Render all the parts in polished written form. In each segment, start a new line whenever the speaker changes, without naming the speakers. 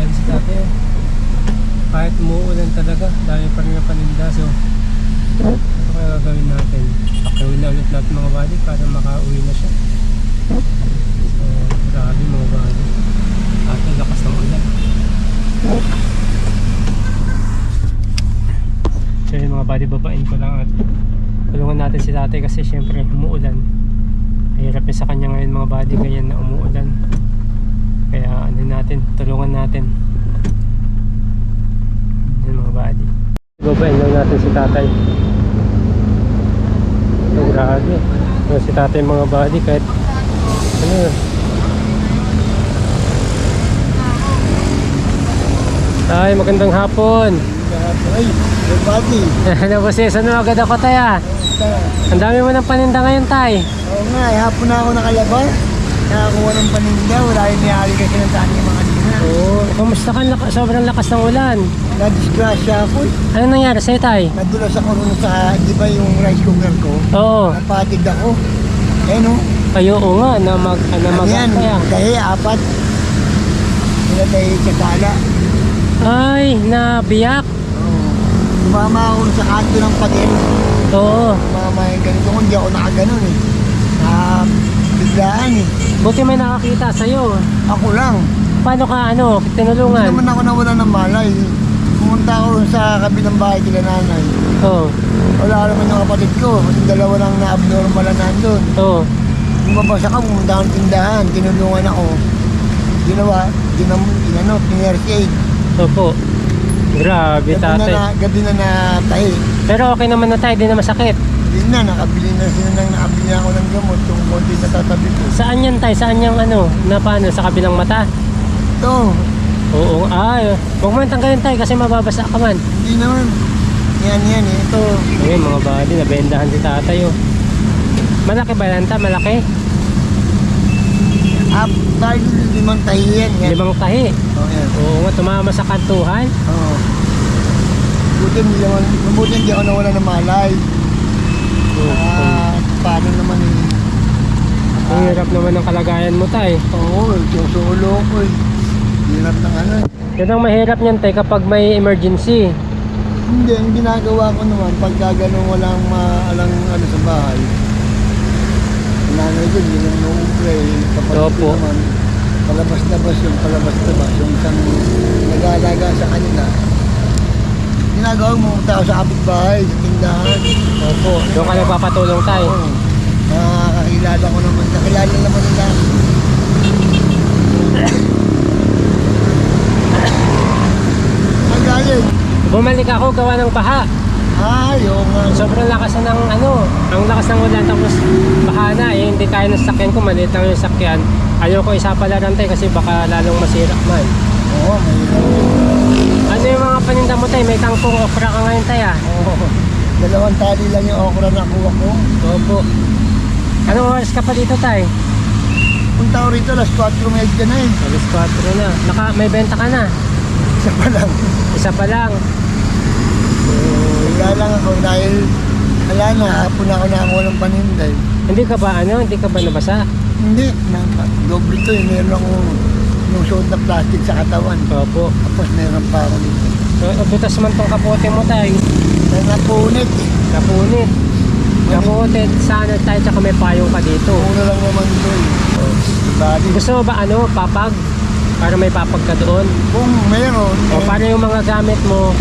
bali si tatay. Kahit umuulan talaga, dami pa rin na paninda. So, ano kaya gagawin natin? Pakiuwi na ulit natin mga bali para makauwi na siya. So, grabe mga bali. At lakas ng ulan. So yun mga bali, babain ko lang at tulungan natin si tatay kasi syempre umuulan. Mahirap sa kanya ngayon mga bali, ganyan na umuulan. Kaya ano natin, tulungan natin. Yun mga bali. Babain lang natin si tatay. So, grabe. So, si tatay mga bali kahit ano yun. Tay, magandang hapon.
Ay, good body.
Ano po sis, ano agad ako tay. Ang dami mo ng paninda ngayon tay.
Oo nga, hapon na ako nakalabas. Nakakuha ng paninda, wala yung niyari kasi ng daan yung mga kanina.
Oo, kamusta ka? Sobrang lakas ng ulan.
Na-disgrasya ako.
Ano nangyari sa'yo tay?
Nadulas ako rin sa, di ba yung rice cooker ko?
Oo.
Napatig ako. Eh no?
Kayo oo nga, na
Yan,
kaya.
dahil apat. Sila tayo kasala.
Ay, nabiyak.
Oo. Tumama ako sa kanto ng pader.
Oo.
Tumama yung ganito ko, hindi ako nakaganon eh. Biglaan eh.
Buti may nakakita sa'yo.
Ako lang.
Paano ka
Hindi
tinulungan?
naman ako nawala ng malay. Pumunta ako rin sa kabilang bahay kila nanay.
Oo.
Wala naman yung kapatid ko. Yung dalawa lang na abnormal na nandun.
Oo.
Bumabasa ka, pumunta akong tindahan. Tinulungan ako. Ginawa, pinirst aid.
Opo. Grabe tatay.
Gabi na natahi.
Pero okay naman na tayo, di na masakit.
Hindi na, nakabili na ako ng gamot. Yung konti na tatabi ko.
Saan yan tay? Saan yung na paano? Sa kabilang mata?
Ito,
Oo. Ay, huwag mo nang tanggalin tayo kasi mababasa ka man.
hindi naman. Yan, ito.
Ayun mga bali, nabendahan si tatay oh. Malaki ba yan ta? Malaki?
Dahil limang tahi yan.
5 tahi.
Oh, yan.
Oo nga, tumama sa kantuhan.
Oo. Mabuti hindi ako nawala ng malay. Paano naman eh.
Ang hirap naman ng kalagayan mo tay.
Oo, yung sulo ko eh. Hirap ng ano eh.
Yan ang mahirap niyan tay kapag may emergency.
Hindi, ang ginagawa ko naman, pagka ganun walang maalang ano sa bahay. Nanay ko, yun yung nuubre. Kapatid
Opo.
ko naman, palabas-labas. Yung isang nag-aalaga sa kanila. Ginagawa mo, tao sa kapitbahay, sa tindahan.
Opo, doon ka nagpapatulong tay.
Oo. Nakakilala ko naman, nakilala naman nila. Ang galing.
Bumalik ako gawa ng baha.
Yung
Sobrang lakas na ng ang lakas ng ulan tapos baha na eh, hindi kaya ng sakyan ko, maliit lang yung sakyan. Ayoko isapalaran tayo kasi baka lalong masira man.
Oo, may
Ano yung mga paninda mo tayo? May tangkong okra ka ngayon tayo
Oo. 2 tali lang yung okra na kuha ko.
Opo. Anong oras ka pa dito tayo?
Punta ko rito, alas 4 medyo ka na eh.
Alas 4 na. May benta ka na.
Isa pa lang.
Isa pa lang.
Kaya lang ako dahil wala na, hapon ako nakakuha ng paninday.
Hindi ka ba nabasa?
Hindi, doble to eh. Meron ako yung suot na plastic sa katawan.
Opo.
Tapos meron pa ako dito.
Butas man tong kapote mo tayo.
Kaya napunit eh.
Napunit. Kapote, sana tayo tsaka may payong ka dito.
Muna lang naman ito eh. Bali.
Gusto mo ba papag? Para may papag ka doon?
Kung meron,
O para yung mga gamit mo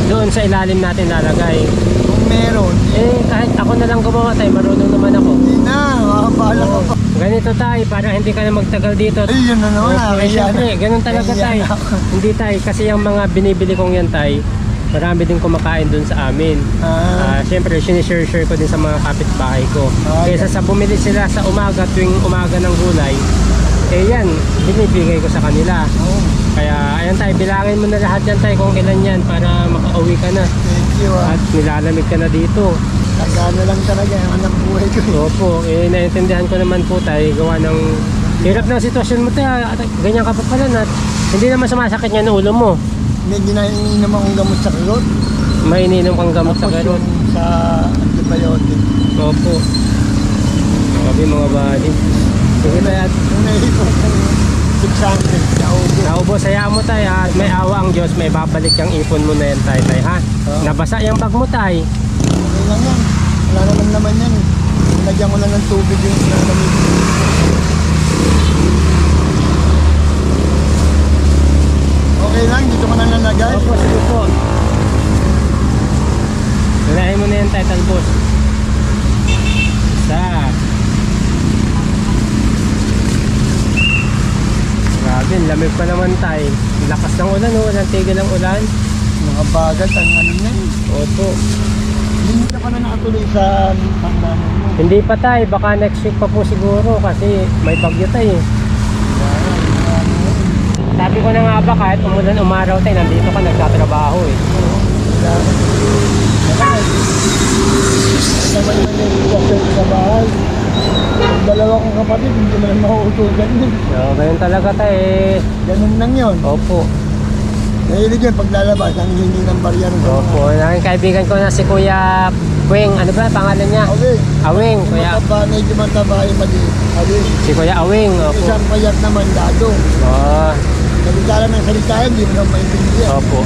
doon sa ilalim natin lalagay.
kung meron,
Eh kahit ako na lang gumawa tayo, marunong naman ako.
hindi na, makabahala ka pa.
Ganito tayo, para hindi ka na magtagal dito.
Ay, yun na naman,
Eh,
nakakaya
syempre,
na.
ganun talaga
Nahiya
tayo.
na ako.
Hindi tayo, kasi yung mga binibili kong yan tayo, marami din kumakain dun sa amin. Syempre, sinishare ko din sa mga kapitbahay ko. Kaysa sa bumili sila sa umaga, tuwing umaga ng gulay, eh yan, binibigay ko sa kanila.
Oo,
Kaya ayan tayo, bilangin mo na lahat yan tayo kung ilan yan para makauwi ka na.
thank you ah.
At nilalamig ka na dito.
Tagana lang talaga ang anak buhay ko eh.
Opo, naiintindihan ko naman po tayo, gawa ng hirap ng sitwasyon mo tayo, at ganyan ka pa pala na hindi naman sumasakit niya ng ulo mo.
May ginainom akong gamot sa kalot.
May ininom kang gamot sa
Tapos
garot.
yung sa antibiotic.
Opo. Sabi mga bali. Sige tayo,
Yung naisip ko, 600. Naubo.
Naubos, hayaan mo tay ha. At may awa ang Diyos, may babalik yung ipon mo na yan tay ha.
Oo.
Nabasa yung bag mo tay.
Okay lang yan. Wala naman naman yan eh. Lagyan ko lang ng tubig yung nalamig. Okay lang, dito ko na nalagay.
Opo, sige po. Unahin mo na yan tay, talbos. Isa. Grabe, lamig pa naman tay. Lakas ng ulan, oh. Walang tigil ang ulan.
Mga bagat ang ano niya eh.
Opo.
Hindi ka pa na nakatuloy sa pangmanon mo.
Hindi pa tay, baka next week pa po siguro kasi may bagyo tay eh. Sabi ko na nga ba kahit umulan umaraw tay, nandito ka nagtatrabaho eh.
Naman naman yung sitwasyon sa bahay. Ang dalawa kong kapatid, hindi naman mauutugan yun.
So, ganun talaga tay eh.
Ganun lang yun.
Opo.
Nahilig yun paglalabas, ang hindi ng barya ng
Opo, naging kaibigan ko na si Kuya Weng, ano ba pangalan niya?
Okay.
Aweng, Kuya.
Medyo mataba yung maliit. Okay.
Si Kuya Aweng, opo.
Isang payat naman, dado.
Oh,
Salita lang ng salita, hindi mo naman maintindihan.
opo.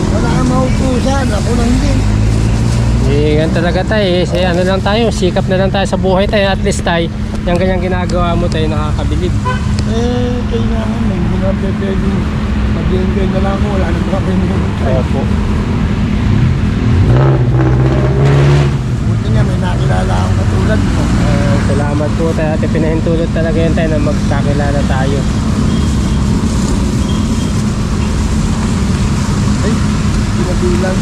Wala kang mautusan, ako lang din.
Eh, ganun talaga tayo eh. Kasi ano lang tayo, sikap na lang tayo sa buhay tayo. At least tayo, yung ganyang ginagawa mo tayo nakakabilib.
Eh, kailangan na, hindi nga pwede. Mag-enjoy na lang ako, wala nang makapinigyan.
Opo.
Buti nga, may nakilala akong katulad mo.
Salamat po tayo at pinahintulot talaga yan tayo na magkakilala tayo.
Ay, pinabilang.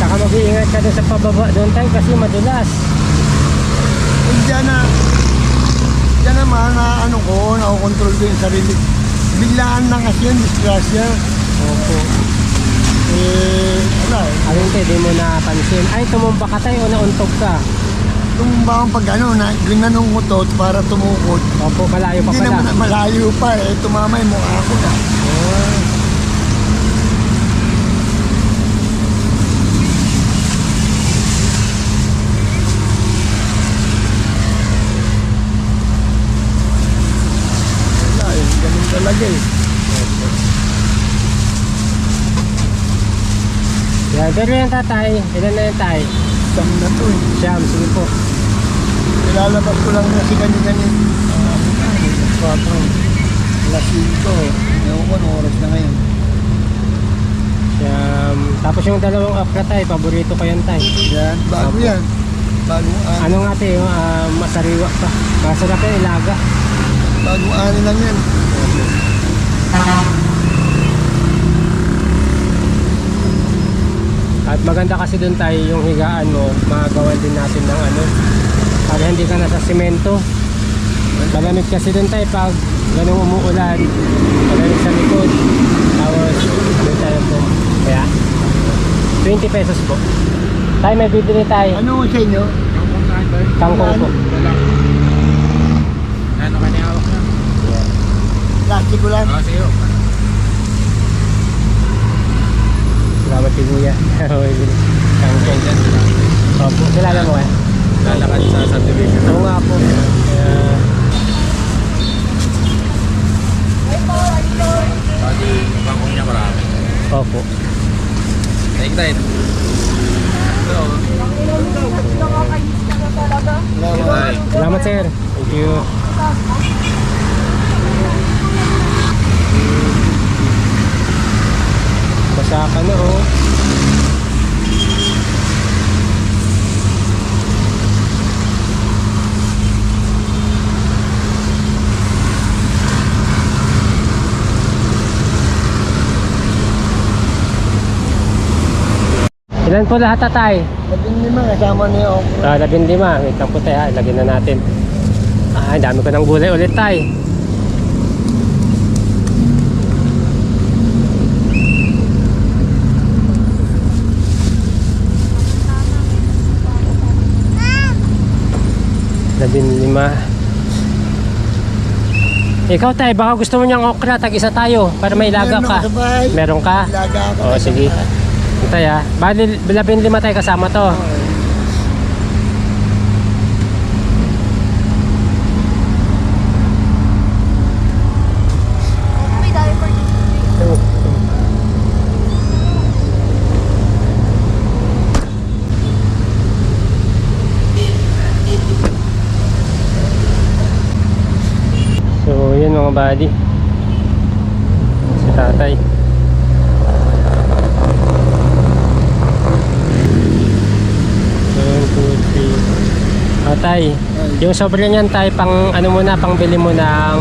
Saka mag-iingat ka dun sa pababa doon tayo kasi madulas.
Eh, diyan naman na ano ko, nakokontrol ko yung sarili. Biglaan lang kasi yan, disgrasya.
Opo.
Eh, wala eh.
Alin tayo, di mo napansin. Ay, tumumba ka tayo o nauntog ka.
Tumumba akong pag ano, ginanong ko to para tumukod.
Opo, malayo pa
Hindi
pala.
naman malayo pa eh, tumama yung mukha ko na.
Oh.
Wala eh, ganun talaga eh.
Yan, pero yan tatay. Ilan na yan tay?
Siyam na to eh.
Siyam, sige po.
Nilalabas ko lang na si ganin-ganin. 4, alas 5. Ewan ko, anong oras na ngayon.
Siyam. Tapos yung dalawang okra tay, paborito ko yan tay.
Yan, bago
Opo.
yan. Bagong ani.
Ano nga tayo, masariwa pa. Masarap yan, ilaga.
Bagong ani lang yan.
At maganda kasi doon tayo yung higaan mo, magagawan din natin ng ano, para hindi ka nasa simento. Malamig kasi doon tayo pag ganung umuulan, malamig sa likod. Tapos doon tayo po. Kaya 20 pesos po. Tayo may bibili tayo.
Ano sa inyo?
Kangkong po.
Ano ka niya hawak na?
Plastic ko lang.
Oo, sige.
Salamat si Kuya. Kangkong. Opo, kilala mo eh?
Lalakad sa subdivision.
Oo nga po.
Pati pangkong niya marami.
Opo.
Take time. So,
Salamat.
Salamat sir. Thank you. Basa ka na oh. Ilan po lahat tatay?
15 kasama niyo ako.
15. Wait lang po tayo ha. Ilagay na natin. Ay, dami ko ng gulay ulit tay. 15. Ikaw tay, baka gusto mo niyang okra, tag-isa tayo para may ilaga
Meron
ka.
ako sa bahay.
Meron ka?
Ilaga ako.
Oo, sige. Tay ha. Bali, 15 tayo kasama to.
May dami for
So, yun mga buddy. Si tatay. One, two, three. Tay, yung sobre niyan tay, pang ano muna, pang bili mo ng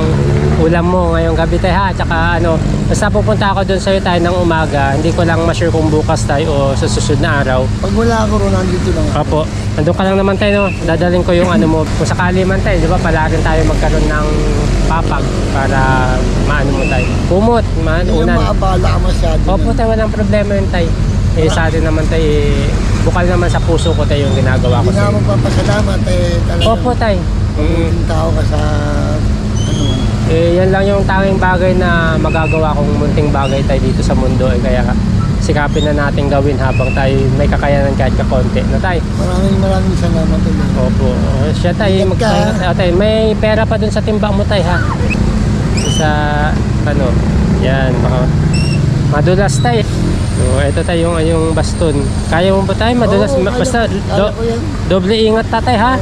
ulam mo ngayong gabi tay ha. Tsaka ano, basta pupunta ako doon sa'yo tay ng umaga. Hindi ko lang ma-sure kung bukas tay o sa susunod na araw.
Pag wala ako ron, nandito lang ako.
Apo, nandun ka lang naman tayo no. Dadaling ko yung ano mo. Kung sakali man tayo, di ba pala rin tayo magkaroon ng papag para maano mo tayo. Kumot,
Hindi yung
unan.
maabala ka masyado.
Opo tayo, walang problema yun tayo. Eh sa atin naman tayo, bukal naman sa puso ko tayo yung ginagawa ko
Hindi na
sa'yo.
magpapasalamat talaga.
Opo tayo.
Yung tao ka sa ano.
Eh yan lang yung tanging bagay na magagawa kong munting bagay tayo dito sa mundo. Eh, kaya sikapin na natin gawin habang tayo may kakayanan kahit kakonti. Na tayo.
Maraming salamat ulit.
Opo. Siya tayo,
Ingat ka.
tayo, may pera pa dun sa timbang mo tayo ha. Sa ano, yan, baka madulas tayo. So, ito tayo yung baston. Kaya mo ba tayo? Madulas,
Oo,
basta
kaya ko yan.
doble ingat tatay ha.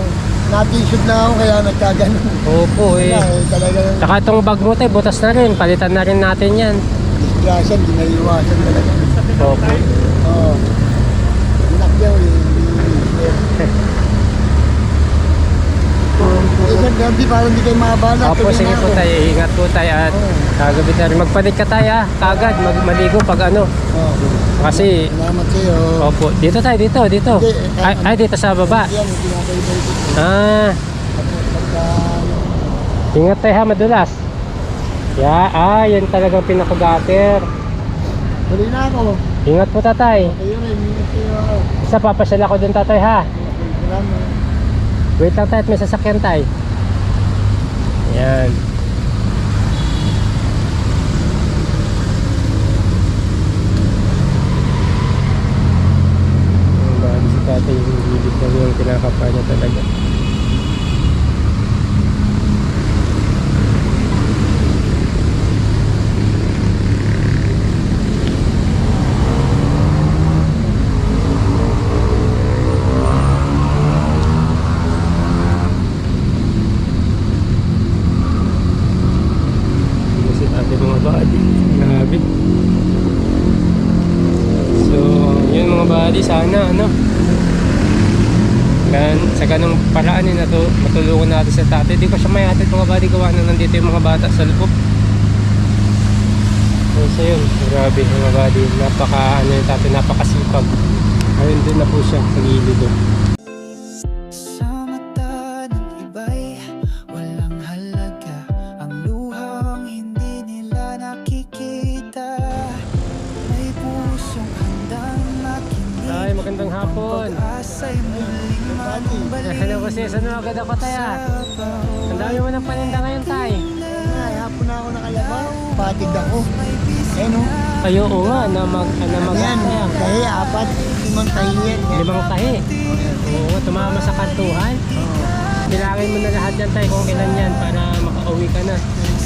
Na-t-shirt na ako kaya nagkaganon.
Opo eh.
Kaya talaga
Saka itong bag mo tayo, butas na rin. Palitan na rin natin yan.
disgrasya, hindi na iwasan talaga.
Opo.
Oo. Nakyaw eh. Isang gabi parang hindi kayo maabala.
Opo,
tuloy
sige
na
po
ako.
tayo. Ingat po tayo at kagabi na rin. Magpalit ka tayo ha. Kagad, maligo pag ano.
Oo.
Kasi,
Salamat sa'yo.
opo. Dito tayo, dito.
Hindi,
Ay, dito sa baba.
Yan, hindi na kayo dito.
Ah,
Pagka,
ingat tayo ha, madulas. Yan talagang pinaka-gutter.
tuloy na ako.
Ingat po tatay.
Kayo rin, hindi kayo.
Isa papasyal ako dun tatay ha.
Salamat.
Wait lang tayo at may sasakyan tayo. Yan. Bali si tatay yung gilid na yung kinakapa niya talaga. Kasi tatay mga body. Grabe. So, yun mga buddy, sana ano sa ganong paraan matulungan natin sa tatay. Di ko siya may atid mga buddy, gawa na nandito yung mga bata sa loob. So yun, grabe mga buddy, yung tatay, napakasipag. Ayun din na po siya sa gilid doon.
Sa mata ng iba'y walang halaga ang luhang hindi nila nakikita. May pusong handang makinig.
Ay, magandang hapon.
Pag-asa'y muling manumbalik.
Hello kasi, saan agad ako tayo? Ang dami mo ng paninda ngayon tay.
Ay, hapon na ako nakalabaw. Patig ako. Eh no?
Kayo oo nga, na
Yan, tahi, 4, 5 tahi yan.
5 tahi. Oo, tumama sa kantuhan. Bilangin mo na lahat yan tayo kung kailan yan para makauwi ka na.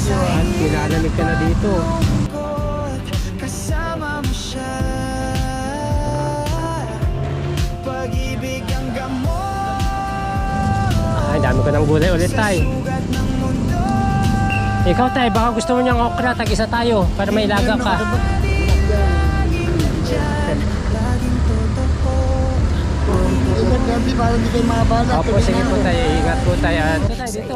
At nilalamig ka na dito.
Kasama mo siya, pag-ibig ang gamot.
Ay, dami ko ng gulay ulit tay.
Sugat ng mundo.
Ikaw tay, baka gusto mo niyang okra, tag-isa tayo para may ilaga ka.
Diyan, laging totoo.
Isang gabi parang hindi kayo maabala.
Opo,
tuloy
sige
na
po
ako.
tayo, ingat po tayo. At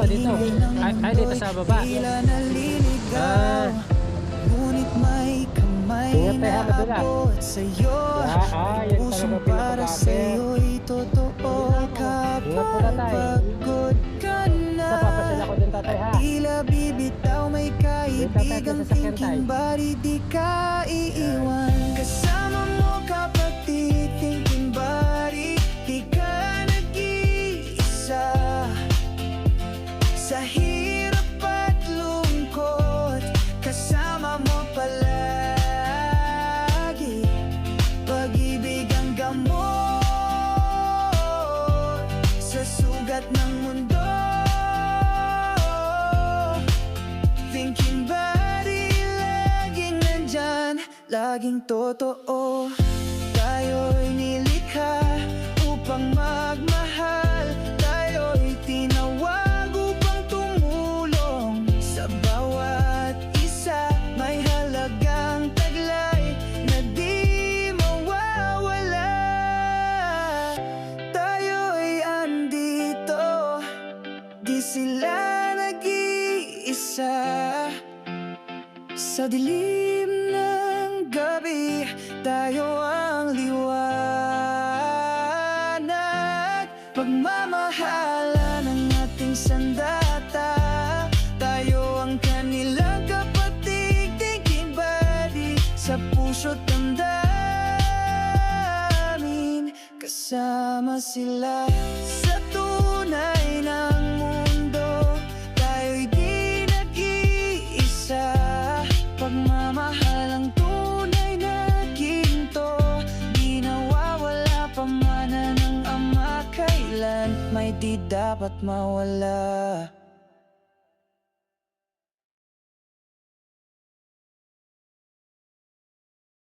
dito. Ay, dito sa baba.
Tila naliligaw,
Ah,
ngunit may kamay
Ingat tayo,
na
ha, madulas.
abot sa'yo.
yan
Pusong
talaga
para
pinakagate.
sa'yo'y totoo.
Ingat po tatay.
Kapag ka na,
Isa papasyal ako dun tatay ha.
tila bibitaw may kaibigang
Wait, tatay,
thinking body di ka iiwan. Kasama mo kapatid, thinking body, di ka nag-iisa. ugat ng mundo. Thinking buddy, laging nandyan, laging totoo. Tayo'y nilikha upang magmahal. Tayo'y tinawag upang tumulong. Sa bawat isa may halagang taglay na di mawawala. Tayo'y andito, di sila nag-iisa. Sa dilim ng gabi, tayo ang liwanag. Pagmamahala ng ating sandata, tayo ang kanilang kapatid. Thinking buddy, sa puso't damdamin, kasama sila. Sa tunay ng mundo, tayo'y di nag-iisa. Pagmamahal ang tunay na ginto, di nawawala pamana ng Ama kailan, may di dapat mawala.